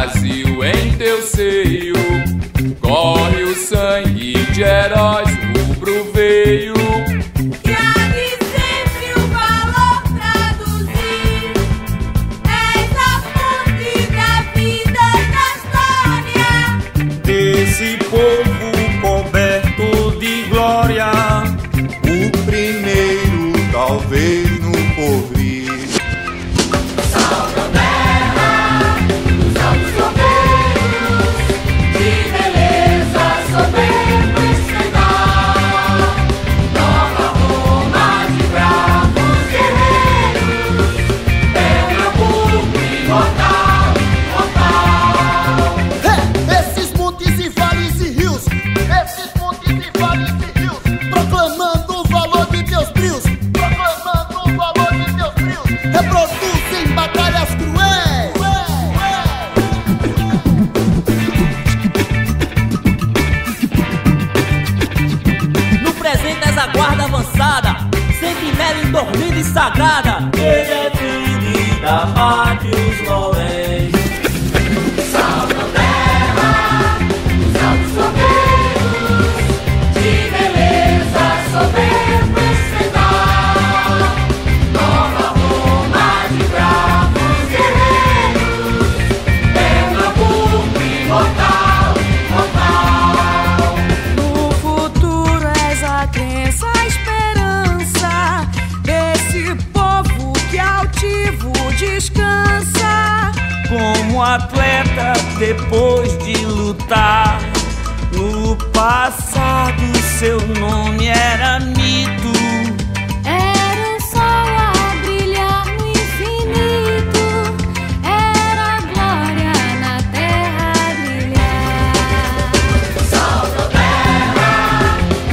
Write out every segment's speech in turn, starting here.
Brasil, em teu seio corre o sangue de heróis rubro-veio. E há de sempre o valor traduzir. És a fonte da vida e da história desse povo coberto de glória, o primeiro talvez no porvir. Salve a terra dos altos campeiros, de beleza soberbo estendar. Nova Roma de bravos guerreiros, Pernambuco imortal, imortal. Esses montes e vales e rios, esses montes e vales e rios, proclamando o valor de teus brios, proclamando o valor de teus brios, reproduzem batalhas cruéis. No presente és a guarda avançada, sentinela indormida e sagrada. Ele é filho da mate os Louréns. Salve a terra dos altos campeiros, de beleza soberbo estendar. Nova Roma de bravos guerreiros, Pernambuco imortal, imortal. No futuro és a crença, a esperança desse povo que altivo descansa. como atleta depois de lutar. No passado seu nome era mito. Era um sol a brilhar no infinito, era a glória na terra a brilhar. Salve a terra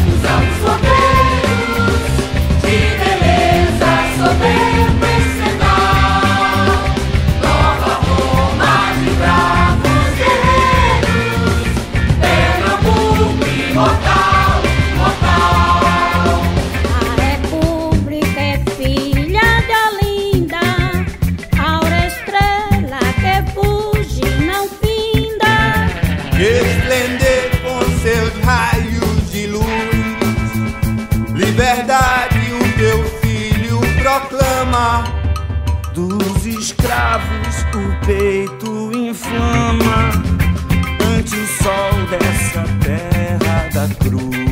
dos altos campeiros, de beleza soberbo estendar. Nova Roma de bravos guerreiros, Pernambuco imortal, imortal. A república é filha de Olinda, aura estrela que fuge e não finda. Esplender com seus raios de luz, liberdade o teu filho proclama. Dos escravos o peito inflama ante o sol dessa terra da cruz.